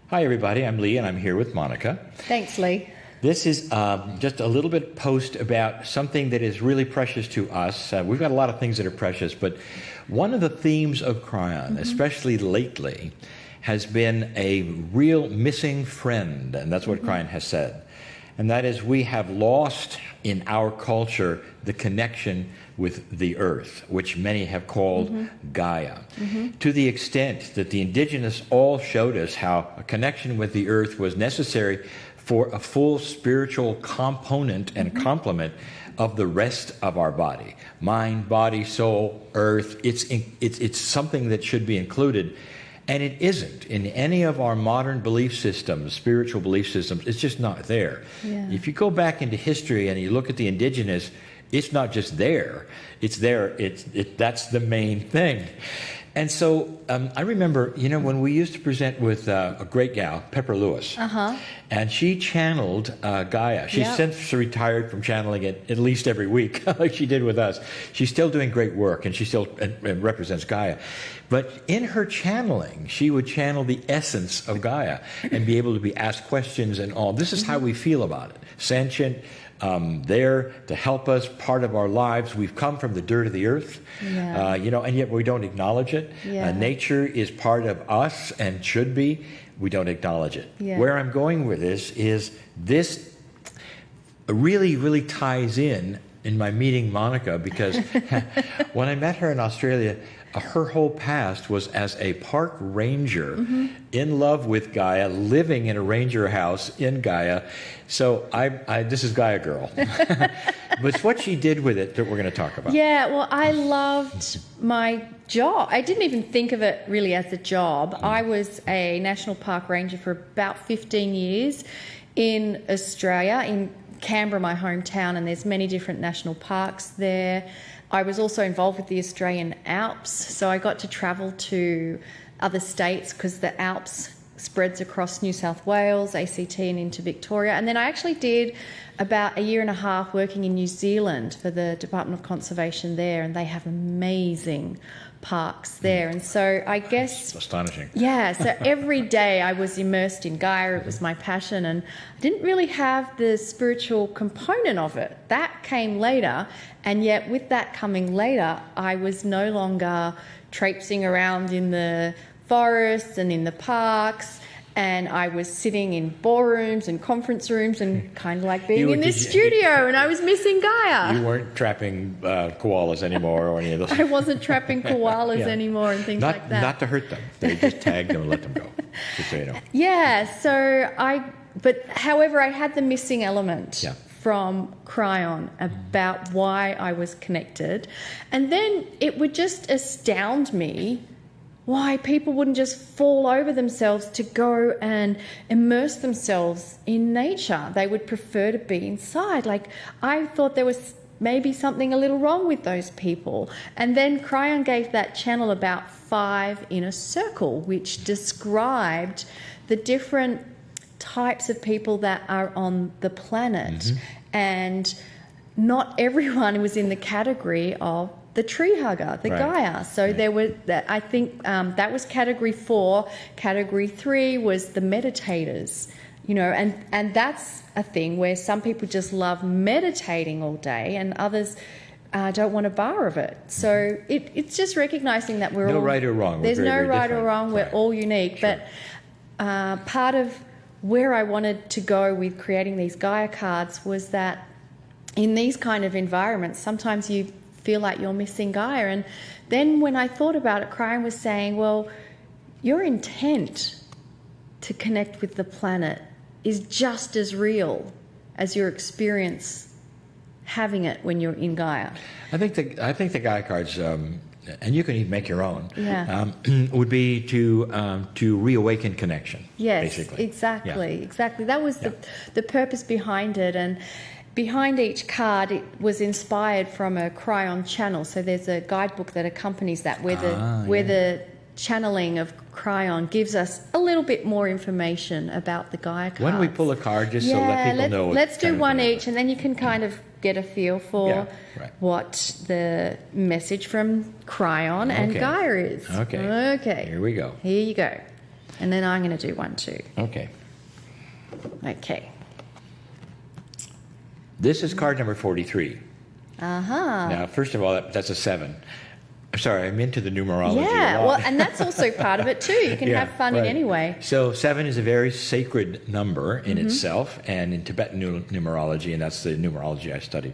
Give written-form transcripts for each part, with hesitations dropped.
Hi, everybody. I'm Lee, and I'm here with Monica. Thanks, Lee. This is just a little bit post about something that is really precious to us. We've got a lot of things that are precious, but one of the themes of Kryon, especially lately, has been a real missing friend, and that's what Kryon has said. And that is, we have lost in our culture the connection with the earth, which many have called Gaia, to the extent that the indigenous all showed us how a connection with the earth was necessary for a full spiritual component and complement of the rest of our body. Mind, body, soul, earth, it's something that should be included. And it isn't in any of our modern belief systems, spiritual belief systems. It's just not there. Yeah. If you go back into history and you look at the indigenous, it's not just there. It's there. That's the main thing. And so I remember, when we used to present with a great gal, Pepper Lewis, and she channeled Gaia. She's since retired from channeling it at least every week, like she did with us. She's still doing great work, and she still represents Gaia. But in her channeling, she would channel the essence of Gaia and be able to be asked questions and all. This is how we feel about it. Sentient, there to help us, part of our lives. We've come from the dirt of the earth, and yet we don't acknowledge it. Nature is part of us and should be. We don't acknowledge it. Where I'm going with this is this really, really ties in my meeting Monica, because when I met her in Australia, her whole past was as a park ranger in love with Gaia, living in a ranger house in Gaia. So this is Gaia Girl. But it's what she did with it that we're going to talk about. Yeah, well, I loved my job. I didn't even think of it really as a job. I was a national park ranger for about 15 years in Australia, in Canberra, my hometown, and there's many different national parks there. I was also involved with the Australian Alps, so I got to travel to other states because the Alps spreads across New South Wales, ACT, and into Victoria. And then I actually did about a year and a half working in New Zealand for the Department of Conservation there, and they have amazing parks there. And so I guess... It's astonishing. Yeah, so every day I was immersed in Gaia. It was my passion, and I didn't really have the spiritual component of it. That came later, and yet with that coming later, I was no longer traipsing around in the forests and in the parks, and I was sitting in ballrooms and conference rooms and kind of like being in this studio, and I was missing Gaia. You weren't trapping koalas anymore or any of those. I wasn't trapping koalas anymore and things like that. Not to hurt them. They just tagged them and let them go. Just so you know. Yeah, but however, I had the missing element from Kryon about why I was connected. And then it would just astound me why people wouldn't just fall over themselves to go and immerse themselves in nature. They would prefer to be inside. Like, I thought there was maybe something a little wrong with those people. And then Kryon gave that channel about 5 in a circle, which described the different types of people that are on the planet. And not everyone was in the category of the tree hugger, the Gaia. So there were, I think that was category 4. Category 3 was the meditators, and that's a thing where some people just love meditating all day and others don't want a bar of it. So it's just recognizing that we're all... No right or wrong. There's no right or wrong. Right. We're all unique. Sure. But part of where I wanted to go with creating these Gaia cards was that in these kind of environments, sometimes you feel like you're missing Gaia. And then when I thought about it, Kryon was saying, well, your intent to connect with the planet is just as real as your experience having it when you're in Gaia. I think the Gaia cards, and you can even make your own, would be to reawaken connection. Yes, basically. Exactly. That was the purpose behind it. And behind each card, it was inspired from a Kryon channel. So there's a guidebook that accompanies that, where the channeling of Kryon gives us a little bit more information about the Gaia cards. Why don't we pull a card just so let people know? Let's do one each, and then you can kind of get a feel for what the message from Kryon and Gaia is. Okay. Here we go. Here you go. And then I'm going to do one too. Okay. Okay. This is card number 43. Uh-huh. Now, first of all, that's a 7. I'm sorry, I'm into the numerology. Yeah, a lot. well, and that's also part of it too. You can have fun in any way. So 7 is a very sacred number in itself, and in Tibetan numerology, and that's the numerology I studied.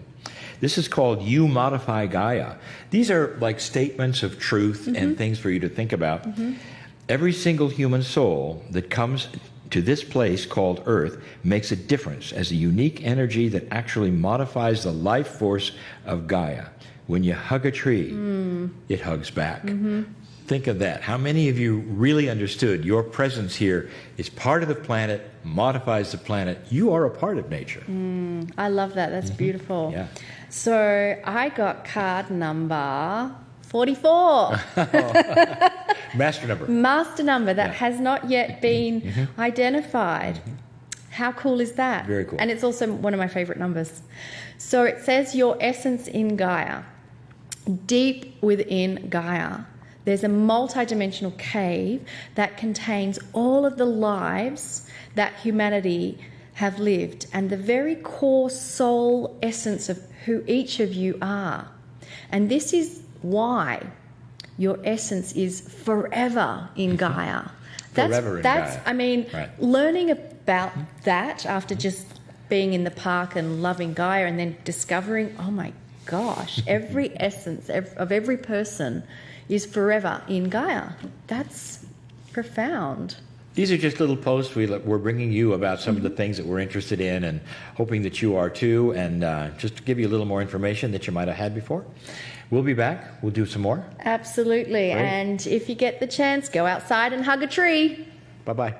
This is called You Modify Gaia. These are like statements of truth and things for you to think about. Every single human soul that comes to this place called Earth makes a difference as a unique energy that actually modifies the life force of Gaia. When you hug a tree, it hugs back. Think of that. How many of you really understood your presence here is part of the planet, modifies the planet? You are a part of nature. I love that. That's beautiful. Yeah. So I got card number 44. Master number. Master number that has not yet been identified. How cool is that? Very cool. And it's also one of my favorite numbers. So it says your essence in Gaia. Deep within Gaia, there's a multidimensional cave that contains all of the lives that humanity have lived and the very core soul essence of who each of you are. And this is why your essence is forever in Gaia. Forever in Gaia. I mean, learning about that after just being in the park and loving Gaia and then discovering, oh my gosh, every essence of every person is forever in Gaia. That's profound. These are just little posts we're bringing you about some of the things that we're interested in and hoping that you are too, and just to give you a little more information that you might have had before. We'll be back. We'll do some more. Absolutely. Great. And if you get the chance, go outside and hug a tree. Bye-bye.